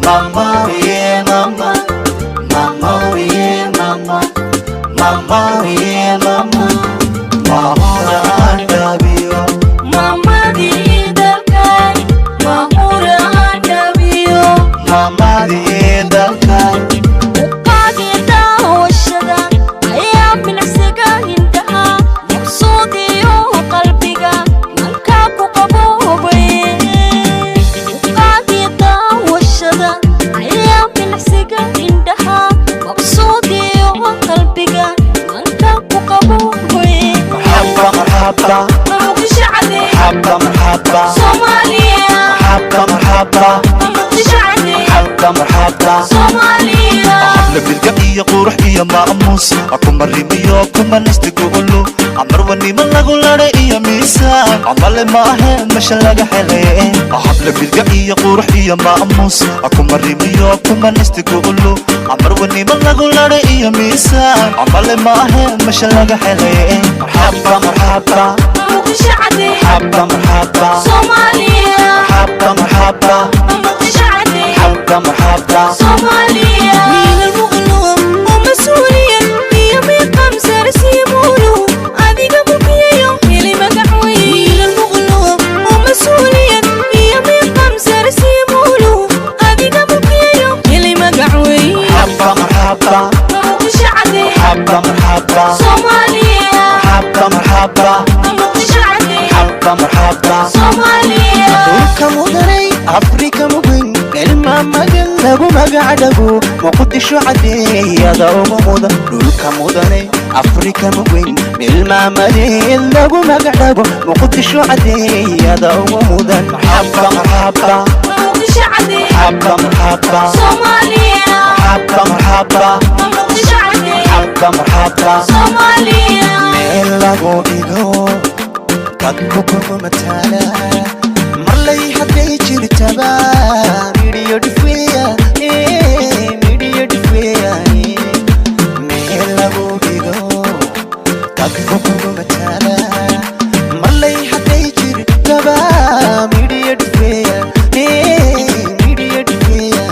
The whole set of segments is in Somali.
mama, yeah, mama, mama, yeah, mama, mama, yeah, mama, mahura andabiyo, mama di dalkay, mahura andabiyo, mama di dalkay, uqaagida hawshada, ayaa binacsiga hindaha, maqsuudiyo qalbiga, manka ku qaboobay. Uqaagida hawshada, ayaa binacsiga hindaha, maqsuudiyo qalbiga, manka ku qaboobay. marhaba marhaba, Muqdisho cadi, marhaba marhaba, Soomaaliya, marhaba marhaba, Muqdisho cadi, marhaba marhaba. Soomaaliya. bilga iyo qurux iyo maamuus akuma rimiyo kuma nastigoolo amar wanima lagu lare iyo miisaan amale maahe masha laga helay habla bilga iyo qurux iyo maamuus akuma rimiyo kuma nastigoolo amar wanima lagu lare iyo miisaan amale maahe masha laga helay marhaba marhaba Muqdisho cadi, marhaba marhaba Soomaaliya, marhaba marhaba Muqdisho cadi, marhaba marhaba Soomaaliya. Wiilal muqlum oo mas'uuliyan iyo miqam sarsiimulu adiga bukiyo heli magac weyn. Wiilal muqlum oo mas'uuliyan iyo miqam sarsiimulu adiga bukiyo heli magac weyn. marhaba marhaba Muqdisho cadi, marhaba marhaba Soomaaliya, marhaba marhaba Muqdisho cadi, marhaba marhaba Soomaaliya. dhulka mudanay afrika mugan kelma magan lagu magacdhago muqdisho cadeeyada ugu mudan dhulka mudanay afrika mugan kelma magan lagu magacdhago muqdisho cadeeyada ugu mudan marhaba marhaba Muqdisho cadi, marhaba marhaba Soomaaliya, marhaba marhaba Muqdisho cadi, marhaba marhaba Soomaaliya. meel lagu dhigo dadku kuma mataala marlay hadday jirtaba midhiyo dhifeeya midhiyo dhifeeya meel lagu dhigo dadku kuma mataala marlay hadday jirtaba midhiyo dhifeeya midhiyo dhifeeya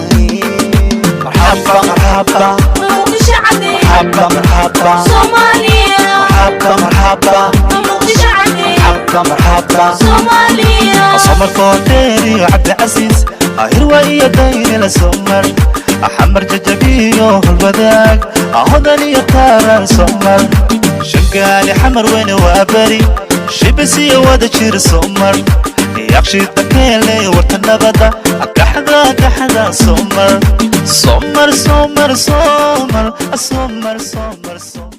marhaba marhaba Muqdisho cadi, marhaba marhaba Soomaaliya, marhaba marhaba Muqdisho cadi, marhaba marhaba Soomaaliya. سمر كوتيري وعبد العزيز هيروا إيا دايري لسمر أحمر ججبيو الوداق أهدني يطارا سمر شقالي حمر وين وابري شبسي ودا شير سمر يقشي التكيلي ورتنا بدا كحدا كحدا سمر سمر سمر سمر سمر سمر سمر